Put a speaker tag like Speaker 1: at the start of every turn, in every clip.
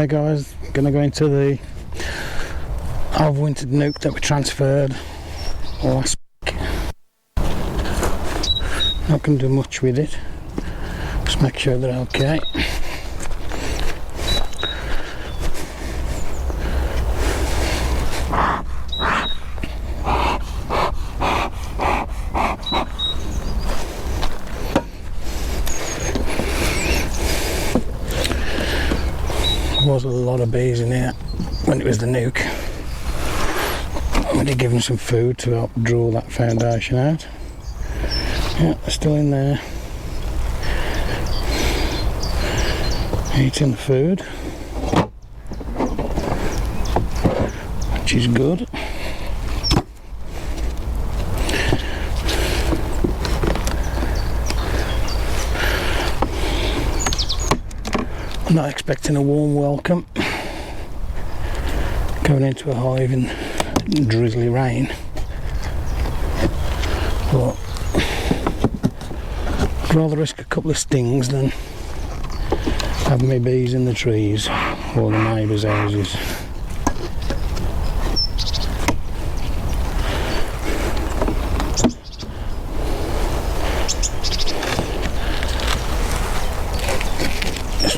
Speaker 1: Okay guys, gonna go into the overwintered nuke that we transferred last week. Not gonna do much with it, just make sure they're okay. There was a lot of bees in here when it was the nuke. We did give them some food to help draw that foundation out. Yeah, they're still in there, eating the food, which is good. I'm not expecting a warm welcome going into a hive in drizzly rain, but I'd rather risk a couple of stings than have my bees in the trees or the neighbours' houses.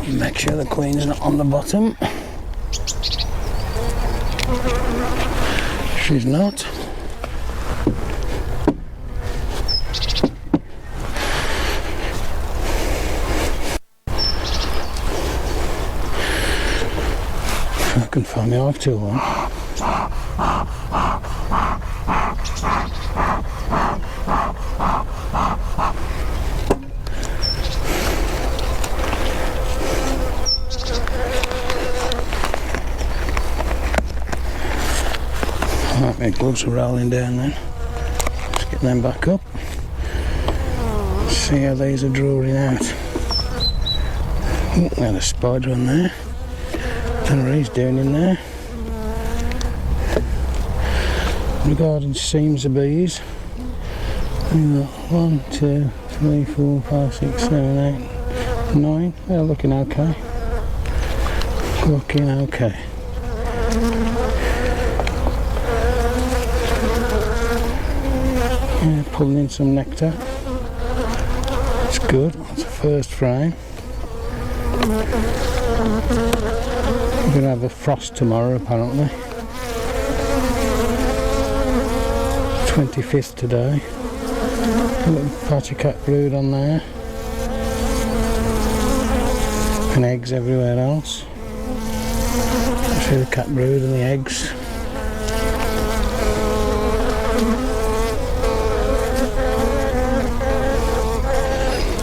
Speaker 1: Make sure the queen's not on the bottom. She's not. I can find my hive tool on. Right, my gloves are rolling down then. Let's get them back up. Let's see how these are drawing out. Oh, there's a spider on there. Don't know what he's doing in there. Regarding seams of bees, we've got 1, 2, 3, 4, 5, 6, 7, 8, 9. They're looking okay. Looking okay. Yeah, pulling in some nectar. It's good. That's the first frame. We're going to have a frost tomorrow apparently. 25th today. A little patchy cat brood on there. And eggs everywhere else. I'll show you the cat brood and the eggs.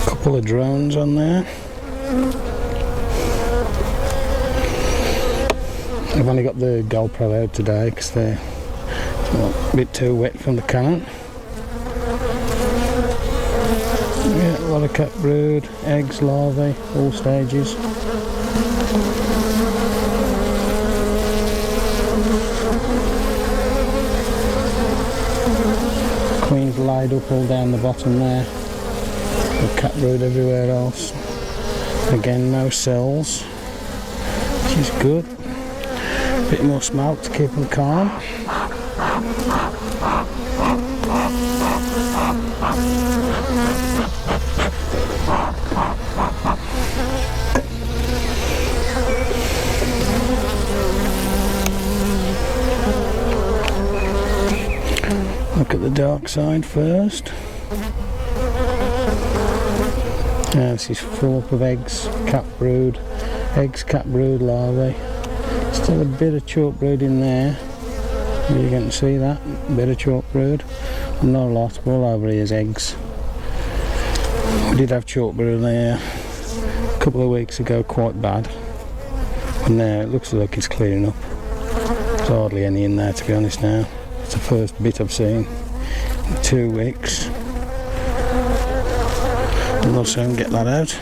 Speaker 1: Couple of drones on there. I've only got the GoPro out today because they're a bit too wet from the cannon. Yeah, a lot of cat brood, eggs, larvae, all stages. Queen's laid up all down the bottom there. The cat brood everywhere else. Again, no cells, which is good. A bit more smoke to keep them calm. Look at the dark side first. This is full up of eggs, cat brood, larvae. Still a bit of chalk brood in there. You can see that, a bit of chalk brood. Not a lot, all over here is eggs. We did have chalk brood there a couple of weeks ago, quite bad. And now it looks like it's clearing up. There's hardly any in there to be honest now. It's the first bit I've seen in 2 weeks. And we'll soon get that out.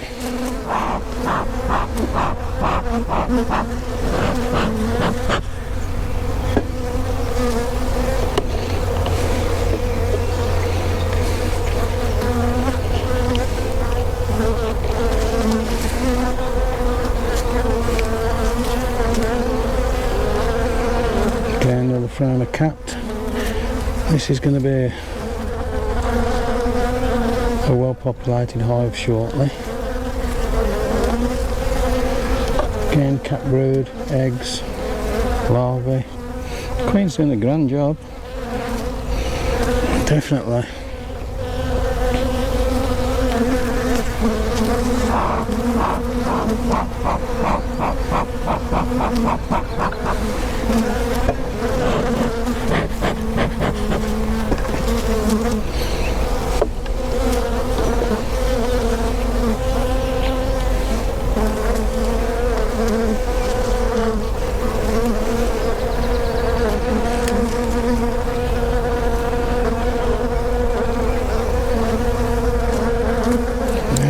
Speaker 1: frame are capped. This is going to be a well populated hive shortly. Again, cap brood, eggs, larvae. Queen's doing a grand job. Definitely.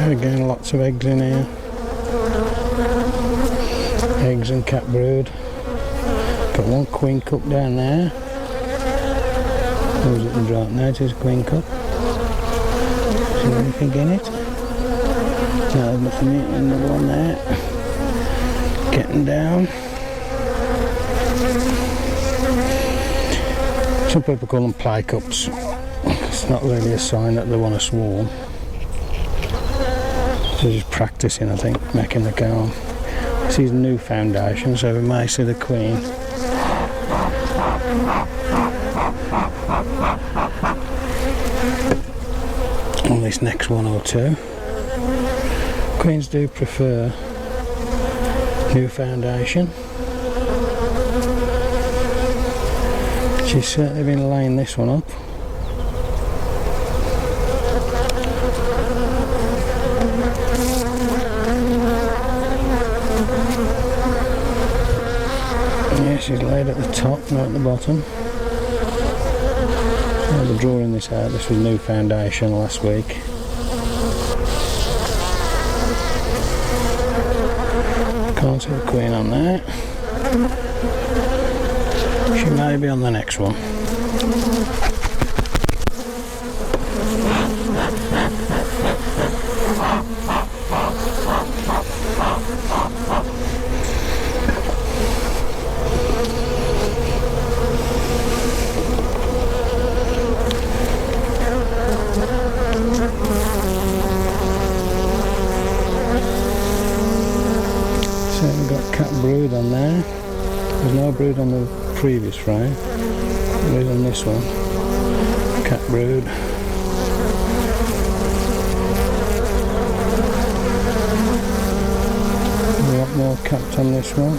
Speaker 1: Again, lots of eggs in here. Eggs and cap brood. Got one queen cup down there. Close it and drop. Now it is a queen cup. Is there anything in it? No, there's nothing in it. Another one there. Getting down. Some people call them play cups. It's not really a sign that they want to swarm. They're just practicing, I think, making the comb. This is new foundation, so we may see the queen. On this next one or two. Queens do prefer new foundation. She's certainly been laying this one up. She's laid at the top, not at the bottom. I was drawing this out. This was new foundation last week. Can't see the queen on there. She may be on the next one. We've got cap brood on there. There's no brood on the previous frame. Brood on this one. Cap brood. A lot more capped on this one.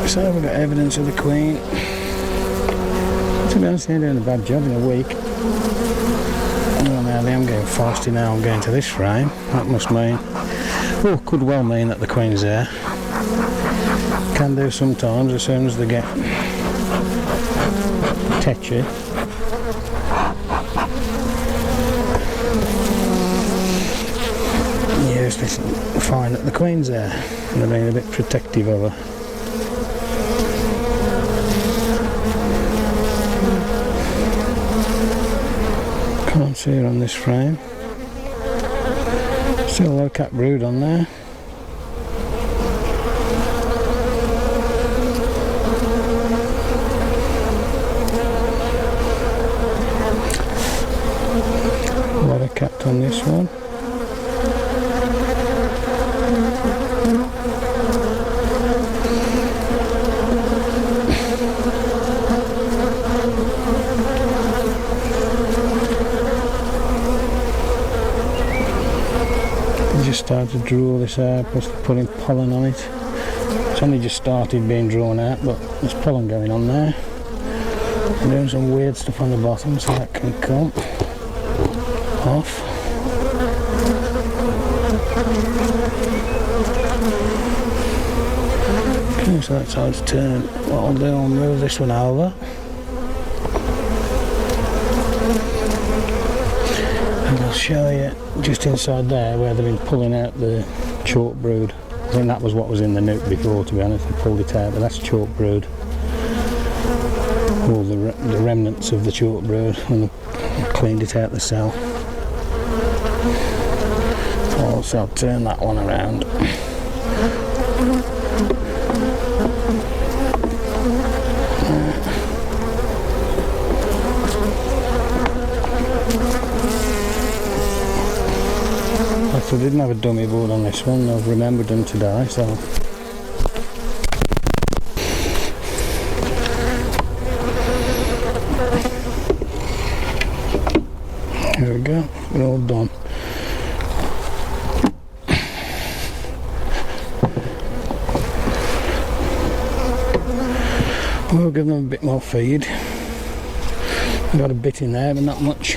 Speaker 1: So we've got evidence of the queen. To be honest, they're doing a bad job in a week. I'm getting fasty now. I'm going to this frame. That must mean, oh, could well mean that the queen's there. Can do sometimes as soon as they get tetchy. Yes, they find that the queen's there. And they're being a bit protective of her. Can't see her on this frame. Still a low cap brood on there. A lot of capped on this one. Started to draw this out, plus putting pollen on it. It's only just started being drawn out, but there's pollen going on there. I'm doing some weird stuff on the bottom, so that can come off. Okay, so that's how it's turned. What I'll do, I'll move this one over. And I'll show you just inside there where they've been pulling out the chalk brood. I think that was what was in the nook before, to be honest. They pulled it out, but that's chalk brood. All the remnants of the chalk brood when they cleaned it out the cell. Also, I'll turn that one around. a dummy board on this one. I've remembered them today, so here we go, we're all done. We'll give them a bit more feed. I've got a bit in there, but not much.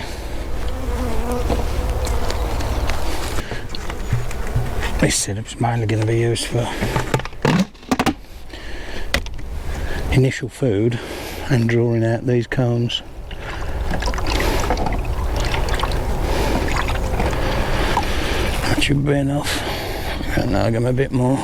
Speaker 1: This syrup's mainly going to be used for initial food and drawing out these cones. That should be enough. And now I'll give them a bit more.